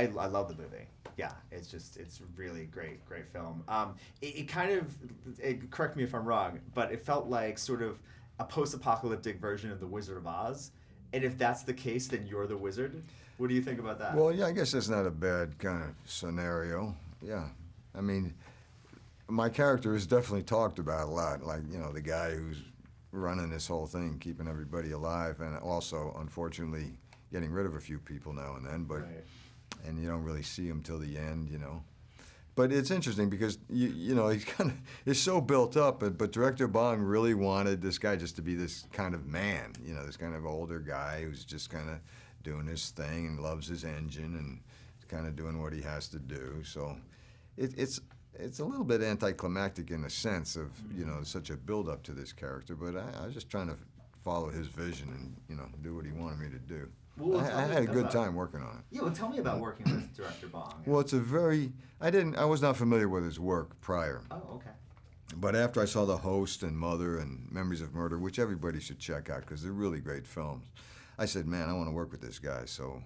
I love the movie. Yeah, it's really great film. It kind of, correct me if I'm wrong, but it felt like sort of a post-apocalyptic version of The Wizard of Oz. And if that's the case, then you're the wizard. What do you think about that? Well, yeah, I guess that's not a bad kind of scenario. Yeah, I mean, my character is definitely talked about a lot. Like, you know, the guy who's running this whole thing, keeping everybody alive, and also, unfortunately, getting rid of a few people now and then. But right. And you don't really see him till the end, you know. But it's interesting because you know he's so built up, but director Bong really wanted this guy just to be this kind of man, you know, this kind of older guy who's just kind of doing his thing and loves his engine and kind of doing what he has to do. So it's a little bit anticlimactic in the sense of, you know, such a build up to this character. But I was just trying to follow his vision and, you know, do what he wanted me to do. Well, I had a good time working on it. Yeah, well, tell me about working with director Bong. Well, it's a very, I was not familiar with his work prior. Oh, okay. But after I saw The Host and Mother and Memories of Murder, which everybody should check out because they're really great films, I said, man, I want to work with this guy. So,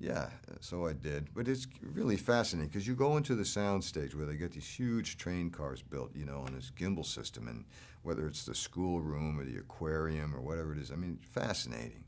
yeah, so I did. But it's really fascinating because you go into the soundstage where they get these huge train cars built, you know, on this gimbal system, and whether it's the schoolroom or the aquarium or whatever it is, I mean, fascinating.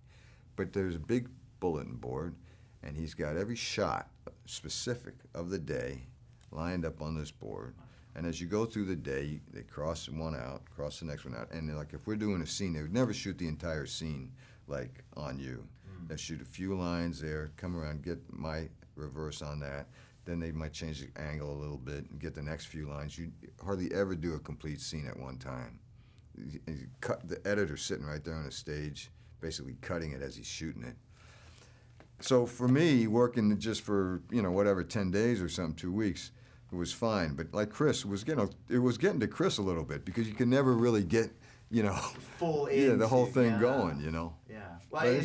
But there's a big bulletin board, and he's got every shot specific of the day lined up on this board. And as you go through the day, they cross one out, cross the next one out. And like if we're doing a scene, they would never shoot the entire scene like on you. They shoot a few lines there, come around, get my reverse on that. Then they might change the angle a little bit and get the next few lines. You hardly ever do a complete scene at one time. The editor's sitting right there on the stage, basically cutting it as he's shooting it. So for me, working just for, you know, whatever, 10 days or something, 2 weeks, it was fine. But like Chris, it was getting to Chris a little bit because you can never really get, you know, full into, the whole thing going, you know. Yeah. Well,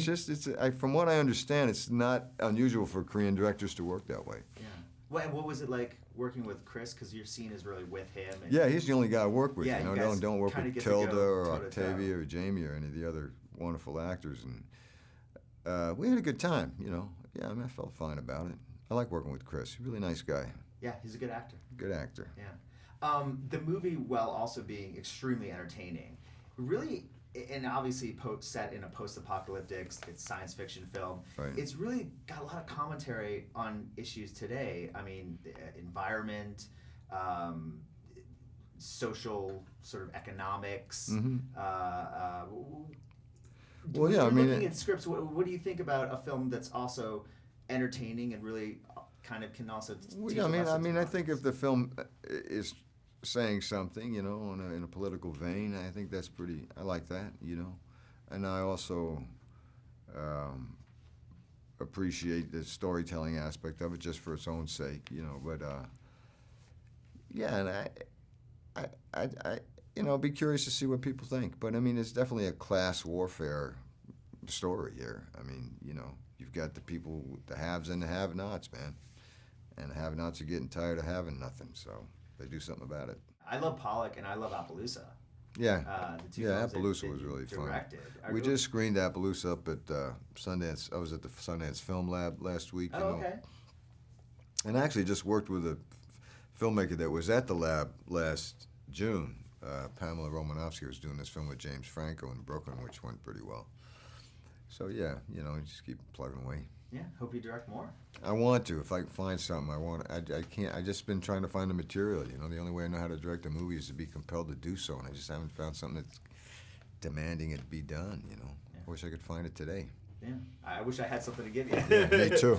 but from what I understand, it's not unusual for Korean directors to work that way. Yeah. Well, and what was it like working with Chris? Because your scene is really with him. And yeah, he's the only guy I work with. Yeah, you know, you guys don't work kinda with get to Tilda go or toe-to-toe. Octavia or Jamie or any of the other wonderful actors, and we had a good time. You know, yeah, I mean, I felt fine about it. I like working with Chris. He's a really nice guy. Yeah, he's a good actor. Good actor. Yeah. The movie, while also being extremely entertaining, really, and obviously set in a post-apocalyptic, it's science fiction film. Right. It's really got a lot of commentary on issues today. I mean, environment, social sort of economics. Mm-hmm. Well, yeah, I mean, looking at scripts, what do you think about a film that's also entertaining and really kind of can also teach I lessons I think if the film is saying something, you know, in a political vein, I think that's pretty. I like that, you know, and I also appreciate the storytelling aspect of it just for its own sake, you know. But yeah, and I you know, be curious to see what people think. But I mean, it's definitely a class warfare story here. I mean, you know, you've got the people, the haves and the have-nots, man. And the have-nots are getting tired of having nothing, so they do something about it. I love Pollock and I love Appaloosa. Yeah, The two yeah, films Appaloosa was really fun. I We just screened Appaloosa up at Sundance. I was at the Sundance Film Lab last week. Oh, you know. okay. And I actually just worked with a filmmaker that was at the lab last June. Pamela Romanovsky was doing this film with James Franco in Brooklyn, which went pretty well. So yeah, you know, just keep plugging away. Yeah, hope you direct more. I want to. If I can find something, I can't. I just been trying to find the material. You know, the only way I know how to direct a movie is to be compelled to do so, and I just haven't found something that's demanding it be done. You know, Yeah. I wish I could find it today. Yeah, I wish I had something to give you. Yeah, me too.